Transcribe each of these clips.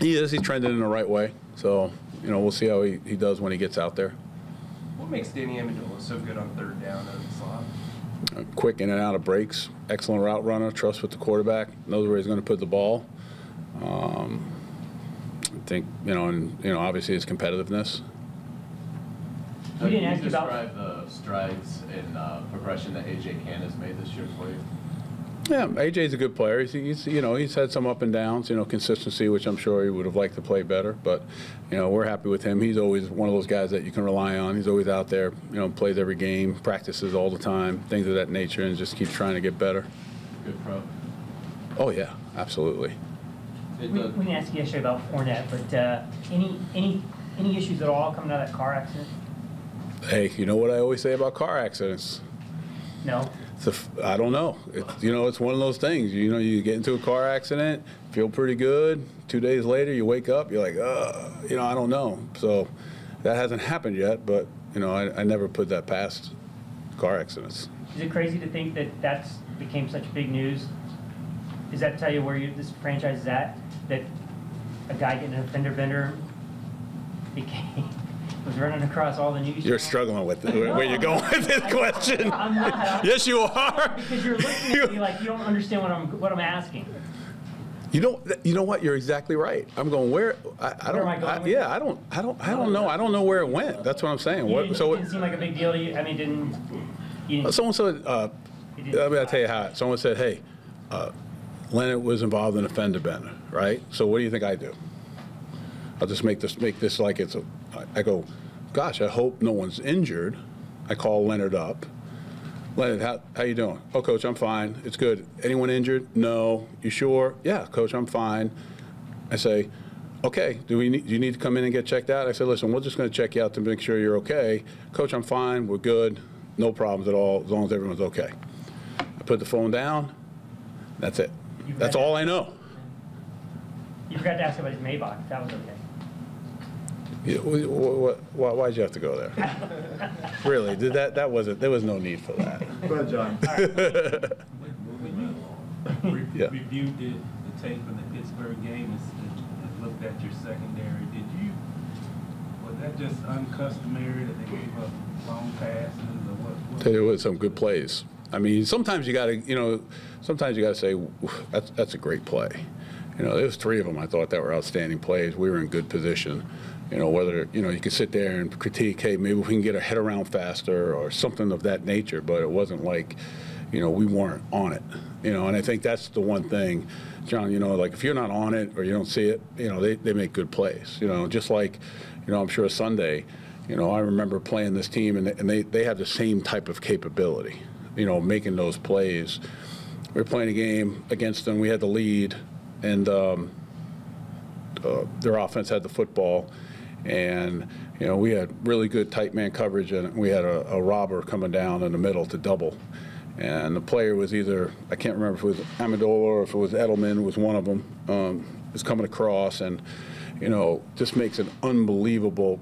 He is. He's trending in the right way. So, you know, we'll see how he does when he gets out there. What makes Danny Amendola so good on third down out of the slot? Quick in and out of breaks, excellent route runner, trust with the quarterback, knows where he's going to put the ball. I think, obviously his competitiveness. We didn't ask you about describe the strides and progression that A.J. Cann has made this year for you. Yeah, AJ's a good player. He's had some up and downs, consistency, which I'm sure he would have liked to play better. But, we're happy with him. He's always one of those guys that you can rely on. He's always out there, plays every game, practices all the time, things of that nature, and just keeps trying to get better. Good pro. Oh, yeah, absolutely. we didn't ask you yesterday about Fournette, but any issues at all coming out of that car accident? Hey, you know what I always say about car accidents? No. I don't know. It's one of those things. You get into a car accident, feel pretty good. 2 days later, you wake up, you're like, I don't know. So that hasn't happened yet, but, I never put that past car accidents. Is it crazy to think that that's became such big news? Does that tell you where this franchise is at? That a guy getting a fender bender was running across all the news. You're struggling with where you're going with this question. I'm not. Yes, you are. Because you're looking at me like you don't understand what I'm asking. You know what? You're exactly right. I'm going where? I don't. I don't know. I don't know where it went. That's what I'm saying. It didn't seem like a big deal to you. I mean, didn't. Someone said. I'll tell you how. Someone said, "Hey, Leonard was involved in a fender bender, right? So what do you think I do? I'll just make this like it's a." I go, gosh, I hope no one's injured. I call Leonard up. Leonard, how you doing? Oh, Coach, I'm fine. It's good. Anyone injured? No. You sure? Yeah, Coach, I'm fine. I say, okay, do you need to come in and get checked out? I said, listen, we're just going to check you out to make sure you're okay. Coach, I'm fine. We're good. No problems at all, as long as everyone's okay. I put the phone down. That's it. That's all I know. You forgot to ask about his Maybach, if that was okay. Yeah, why'd you have to go there? Really? There was no need for that. Go ahead, John. When you reviewed the tape of the Pittsburgh game and looked at your secondary, was that just uncustomary that they gave up long passes or what? There was some good plays. I mean, sometimes you got to say that's a great play. There was 3 of them I thought that were outstanding plays. We were in good position. Whether, you could sit there and critique, hey, maybe we can get our head around faster or something of that nature, but it wasn't like, we weren't on it. And I think that's the one thing, John, like if you're not on it or you don't see it, they make good plays. Just like, I'm sure Sunday, I remember playing this team and they have the same type of capability, making those plays. We were playing a game against them, we had the lead, and their offense had the football. And, we had really good tight man coverage, and we had a robber coming down in the middle to double. And the player was either, I can't remember if it was Amendola or if it was Edelman, was one of them, was coming across and, just makes an unbelievable,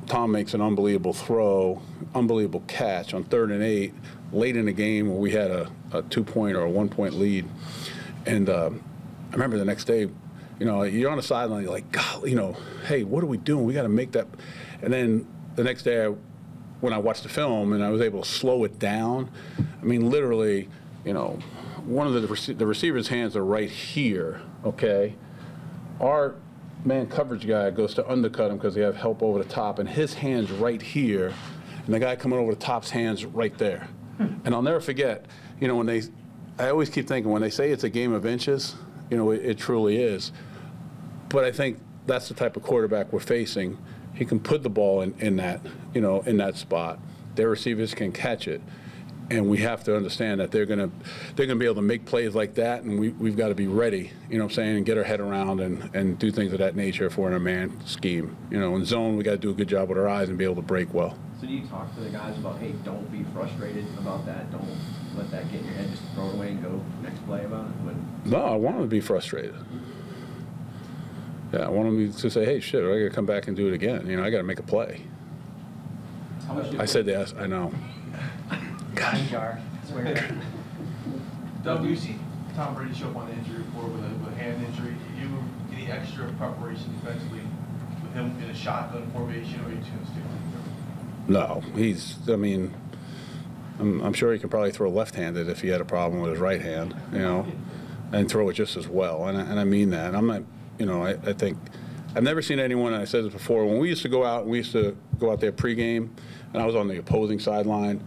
Tom makes an unbelievable throw, unbelievable catch on 3rd and 8, late in the game where we had a 2-point or a 1-point lead. And I remember the next day, you're on the sideline, you're like, God, hey, what are we doing? We got to make that. And then the next day, when I watched the film and I was able to slow it down, I mean, literally, one of the receiver's hands are right here, okay? Our man coverage guy goes to undercut him because they have help over the top, and his hand's right here, and the guy coming over the top's hand's right there. And I'll never forget, I always keep thinking, when they say it's a game of inches, it truly is. But I think that's the type of quarterback we're facing. He can put the ball in that, in that spot. Their receivers can catch it, and we have to understand that they're gonna be able to make plays like that, and we've got to be ready, and get our head around and do things of that nature if we're in a man scheme. In zone, we got to do a good job with our eyes and be able to break well. So do you talk to the guys about, hey, don't be frustrated about that, don't let that get in your head, just throw it away and go next play about it? No, I want them to be frustrated. Yeah, I want them to say, hey, shit, I got to come back and do it again. I got to make a play. I said that, I know. God. Doug, you see Tom Brady show up on the injury report with a hand injury. Did he any extra preparation defensively with him in a shotgun formation, or are you just going to stick with him? No, I mean, I'm sure he could probably throw left-handed if he had a problem with his right hand, and throw it just as well. And I mean that. I'm not, I think I've never seen anyone, and I said this before, when we used to go out there pregame, and I was on the opposing sideline,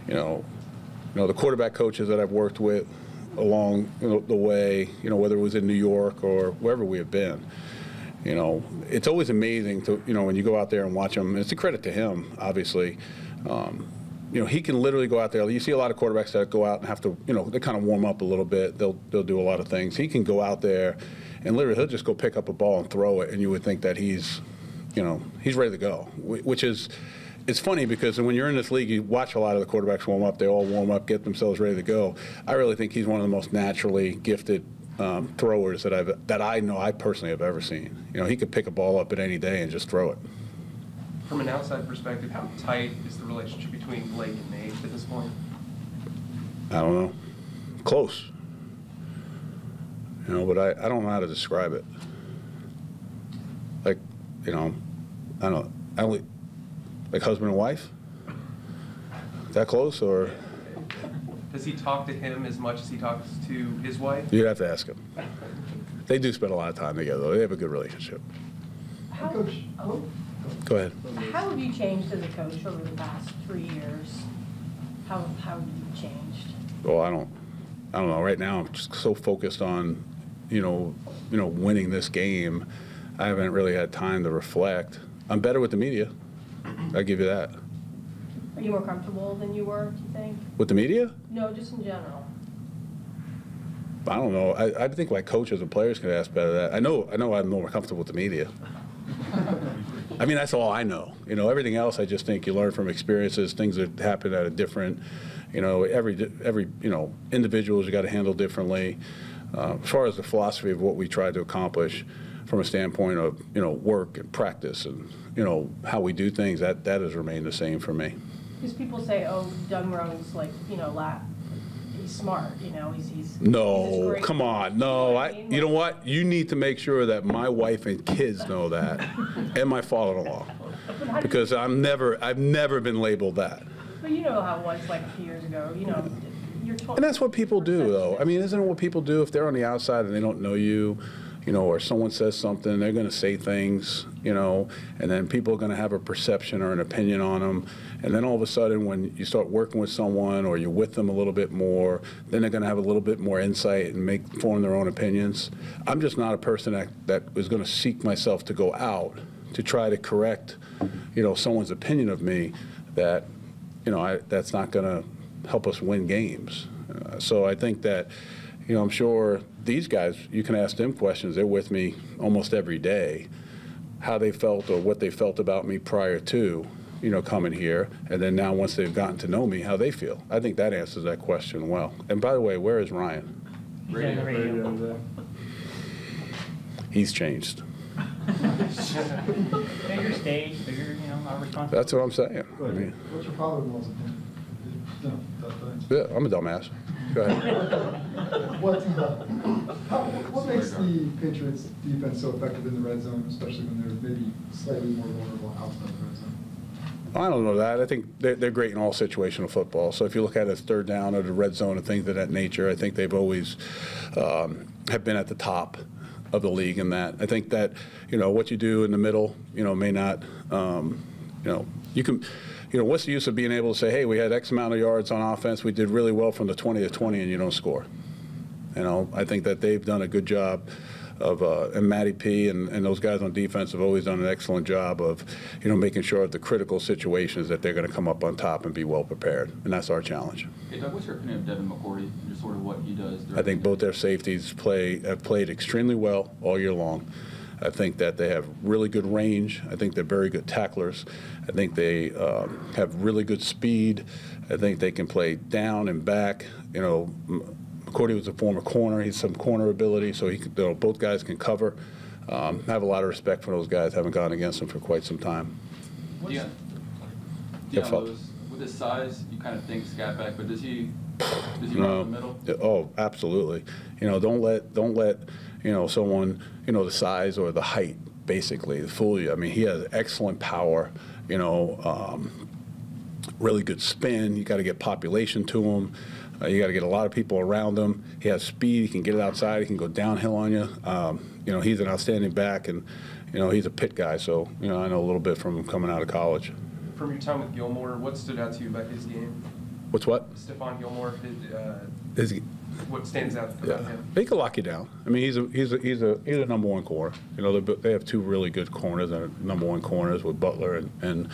the quarterback coaches that I've worked with along the way, whether it was in New York or wherever we have been, it's always amazing to, when you go out there and watch him. And it's a credit to him, obviously. He can literally go out there. You see a lot of quarterbacks that go out and have to, they kind of warm up a little bit. They'll do a lot of things. He can go out there and literally he'll just go pick up a ball and throw it, and you would think that he's ready to go, which is. It's funny because when you're in this league, you watch a lot of the quarterbacks warm up. They all warm up, get themselves ready to go. I really think he's one of the most naturally gifted throwers that I know I personally have ever seen. He could pick a ball up at any day and just throw it. From an outside perspective, how tight is the relationship between Blake and Nate at this point? I don't know. Close. But I don't know how to describe it. Like, I don't. Like husband and wife? That close, or? Does he talk to him as much as he talks to his wife? You'd have to ask him. They do spend a lot of time together, though. They have a good relationship. Coach, Go ahead. how have you changed as a coach over the past 3 years? How have you changed? Well, I don't know. Right now, I'm just so focused on, winning this game. I haven't really had time to reflect. I'm better with the media. I'll give you that. Are you more comfortable than you were, do you think? With the media? No, just in general. I don't know. I think like coaches and players can ask better that. I know I'm more comfortable with the media. I mean, that's all I know. Everything else I just think you learn from experiences, things that happen at a different, every individuals you got to handle differently. As far as the philosophy of what we try to accomplish from a standpoint of, work and practice and, how we do things, that has remained the same for me. Because people say, oh, Doug Marrone's like, he's smart, he's No, great. come on, no. You know what? You need to make sure that my wife and kids know that, and my father-in-law, because I've never been labeled that. But you know how it was like a few years ago, you're told. And that's what people do, though. I mean, isn't it what people do if they're on the outside and they don't know you? Or someone says something, they're going to say things, and then people are going to have a perception or an opinion on them. And then all of a sudden, when you start working with someone or you're with them a little bit more, then they're going to have a little bit more insight and form their own opinions. I'm just not a person that is going to seek myself to go out to try to correct, someone's opinion of me that, that's not going to help us win games. So I think that, I'm sure these guys, you can ask them questions. They're with me almost every day, how they felt or what they felt about me prior to, coming here. And then now once they've gotten to know me, how they feel. I think that answers that question well. And by the way, where is Ryan? He's on the radio. He's changed. Bigger stage, bigger, our responsibility. That's what I'm saying. I mean, What's your father-in-law's opinion? yeah, I'm a dumbass. Go ahead. What makes the Patriots defense so effective in the red zone, especially when they're maybe slightly more vulnerable outside the red zone? I don't know that. I think they're great in all situational football. So if you look at it as third down or the red zone and things of that nature, I think they've always have been at the top of the league in that. I think that, what you do in the middle, may not, you can, what's the use of being able to say, hey, we had X amount of yards on offense, we did really well from the 20 to 20, and you don't score. I think that they've done a good job of, and Matty P and those guys on defense have always done an excellent job of, making sure at the critical situations that they're going to come up on top and be well prepared, and that's our challenge. Hey, Doug, what's your opinion of Devin McCourty and just sort of what he does? I think both their safeties have played extremely well all year long. I think that they have really good range. I think they're very good tacklers. I think they have really good speed. I think they can play down and back. McCourty was a former corner. He's some corner ability, so both guys can cover. I have a lot of respect for those guys. Haven't gone against them for quite some time. With his size, you kind of think scat back, but does he run in the middle? Oh, absolutely. Don't let someone, the size or the height, basically, to fool you. I mean, he has excellent power, really good spin. You got to get population to him. You got to get a lot of people around him. He has speed. He can get it outside. He can go downhill on you. He's an outstanding back, and he's a pit guy. So I know a little bit from him coming out of college. From your time with Gilmore, what stood out to you about his game? What's what? Stephon Gilmore. Is he? What stands out about him? He can lock you down. I mean, he's a number one corner. They have two really good corners, number one corners with Butler and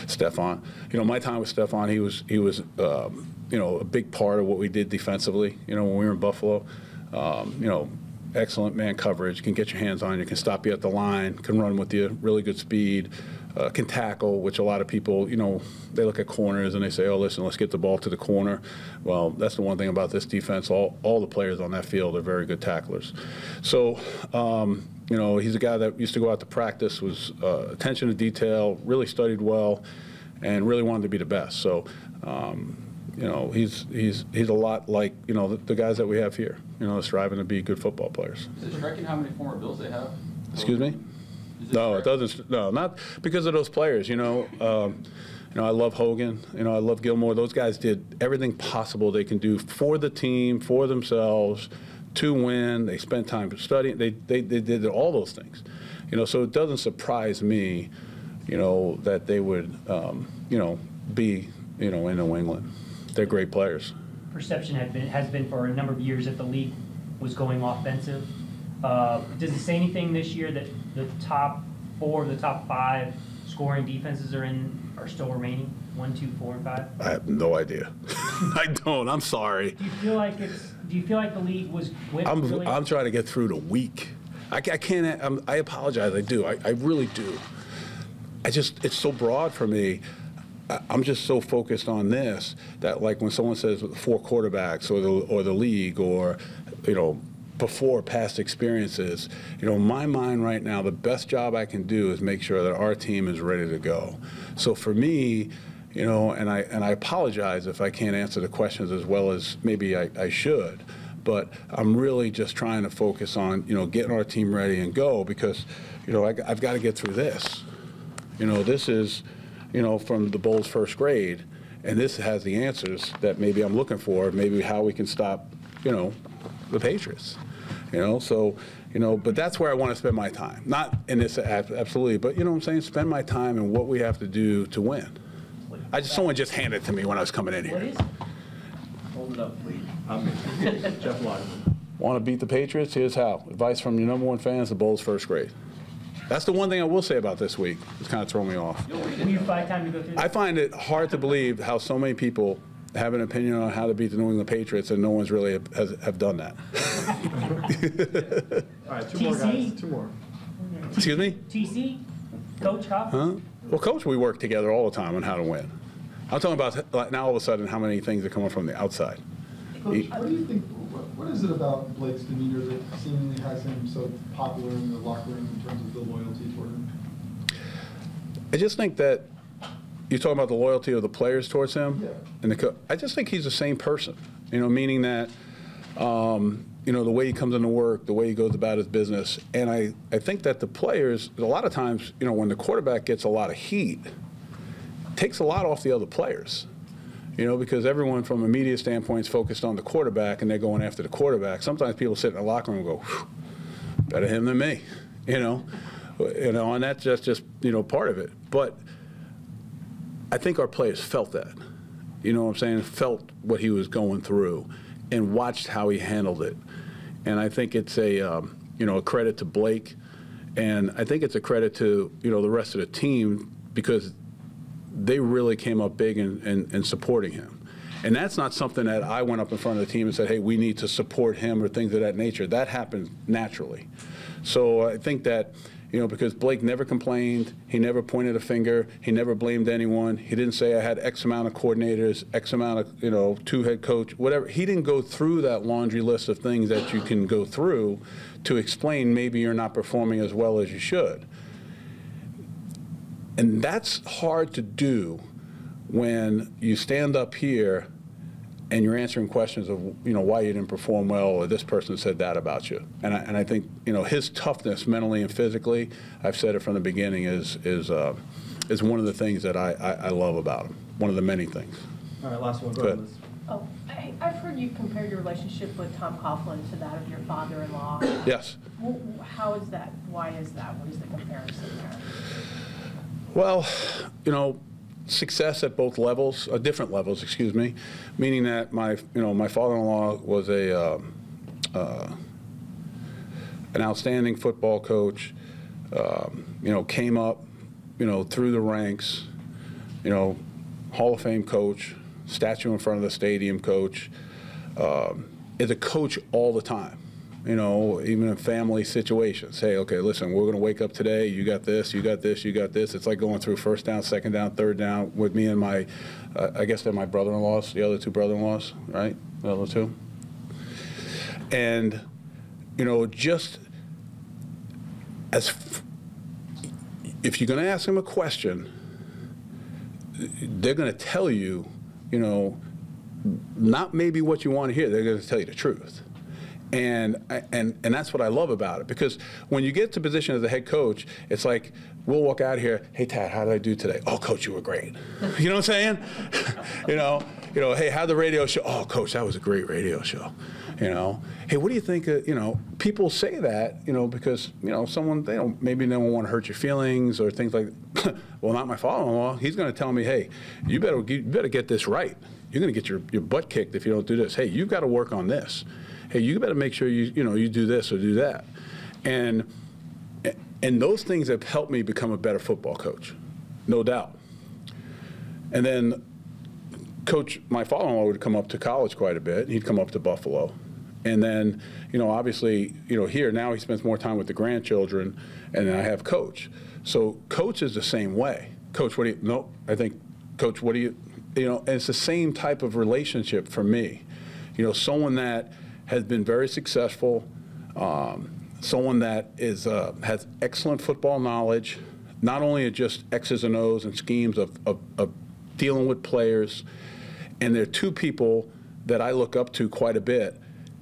Stephon. My time with Stephon, he was a big part of what we did defensively. When we were in Buffalo, excellent man coverage, can get your hands on you, can stop you at the line, can run with you, really good speed. Can tackle, which a lot of people, they look at corners and they say, oh, listen, let's get the ball to the corner. Well, that's the one thing about this defense. All the players on that field are very good tacklers. So, he's a guy that used to go out to practice, was attention to detail, really studied well, and really wanted to be the best. So, he's a lot like, the guys that we have here, striving to be good football players. Is it striking how many former Bills they have? Excuse me? No, it doesn't. No, not because of those players. I love Hogan. I love Gilmore. Those guys did everything possible they can do for the team, for themselves, to win. They spent time studying. They did all those things. So it doesn't surprise me, that they would, be, in New England. They're great players. Perception has been for a number of years that the league was going offensive. Does it say anything this year that the top 4 of the top 5 scoring defenses are still remaining? 1, 2, 4, and 5? I have no idea. I don't. I'm sorry. Do you feel like the league was? I'm trying to get through the week. I can't. I apologize. I do. I really do. It's so broad for me. I'm just so focused on this that, like, when someone says 4 quarterbacks or the league or before past experiences, my mind right now, the best job I can do is make sure that our team is ready to go. So for me, and I apologize if I can't answer the questions as well as maybe I should, but I'm really just trying to focus on, getting our team ready and go because, I've got to get through this. This is, from the Bulls' first grade, and this has the answers that maybe I'm looking for, maybe how we can stop, the Patriots. But that's where I want to spend my time. Not in this, absolutely, but what I'm saying? Spend my time in what we have to do to win. Someone just handed it to me when I was coming in here. What is it? Hold it up, please. Jeff Lyman. Want to beat the Patriots? Here's how. Advice from your number one fans, the Bulls' first grade. That's the one thing I will say about this week. It's kind of thrown me off. Will you find time to go through this? I find it hard to believe how so many people have an opinion on how to beat the New England Patriots, and no one's really have done that. All right, 2 more guys. 2 more. Excuse me? TC? Coach Hop? Huh? Well, Coach, we work together all the time on how to win. I'm talking about like, now all of a sudden how many things are coming from the outside. Coach, what do you think, what is it about Blake's demeanor that seemingly has him so popular in the locker room in terms of the loyalty toward him? I just think that you're talking about the loyalty of the players towards him? Yeah. And I just think he's the same person, meaning that, the way he comes into work, the way he goes about his business. And I think that the players, a lot of times, when the quarterback gets a lot of heat, it takes a lot off the other players. Because everyone from a media standpoint is focused on the quarterback and they're going after the quarterback. Sometimes people sit in the locker room and go, better him than me, and that's just part of it. But I think our players felt that, felt what he was going through and watched how he handled it. And I think it's a credit to Blake, and I think it's a credit to, the rest of the team because they really came up big in supporting him. And that's not something that I went up in front of the team and said, hey, we need to support him or things of that nature. That happened naturally. So I think that, because Blake never complained, he never pointed a finger, he never blamed anyone. He didn't say I had X amount of coordinators, X amount of, 2 head coach, whatever. He didn't go through that laundry list of things that you can go through to explain maybe you're not performing as well as you should. And that's hard to do when you stand up here and you're answering questions of, you know, why you didn't perform well, or this person said that about you. And I think, you know, his toughness mentally and physically, I've said it from the beginning, is one of the things that I love about him. One of the many things. All right, last one. Go Go ahead, ahead. Liz. Oh, I've heard you compare your relationship with Tom Coughlin to that of your father-in-law. Yes. How is that? Why is that? What is the comparison there? Well, you know, success at both levels, different levels, excuse me, meaning that my father-in-law was an outstanding football coach. You know, came up, you know, through the ranks. You know, Hall of Fame coach, statue in front of the stadium coach. Is a coach all the time. You know, even in family situations. Say, okay, listen, we're going to wake up today. You got this, you got this, you got this. It's like going through first down, second down, third down with me and my, I guess they're my brother-in-laws, the other two brother-in-laws, right? The other two. And, you know, just if you're going to ask them a question, they're going to tell you, you know, not maybe what you want to hear. They're going to tell you the truth. And that's what I love about it, because when you get to position as a head coach, it's like we'll walk out here, hey Tad, how did I do today? Oh, coach, you were great. You know what I'm saying? you know, hey, how'd the radio show? Oh, coach, that was a great radio show. You know, hey, what do you think? You know, people say that, you know, because, you know, maybe they don't want to hurt your feelings or things like that. Well, not my father-in-law. He's going to tell me, hey, you better get this right. You're going to get your butt kicked if you don't do this. Hey, you've got to work on this. Hey, you better make sure you do this or do that. And those things have helped me become a better football coach, no doubt. And then my father-in-law would come up to college quite a bit. He'd come up to Buffalo. And then, you know, obviously, you know, here now he spends more time with the grandchildren, and then I have Coach. So Coach is the same way. Coach, what do you, no, I think, Coach, what do you know, and it's the same type of relationship for me. You know, someone that has been very successful, someone that has excellent football knowledge, not only at just X's and O's and schemes of dealing with players, and there are two people that I look up to quite a bit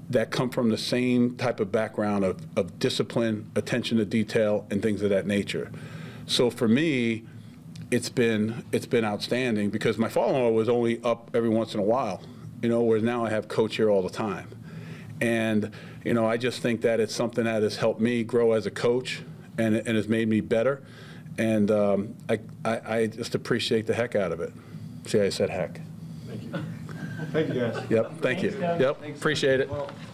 that come from the same type of background of discipline, attention to detail, and things of that nature. So for me, it's been outstanding, because my father-in-law was only up every once in a while, you know, whereas now I have Coach here all the time. And, you know, I just think that it's something that has helped me grow as a coach and has made me better. And I just appreciate the heck out of it. See, I said heck. Thank you. Thank you, guys. Yep, thank you. Thanks, Doug. Yep, appreciate it. Well,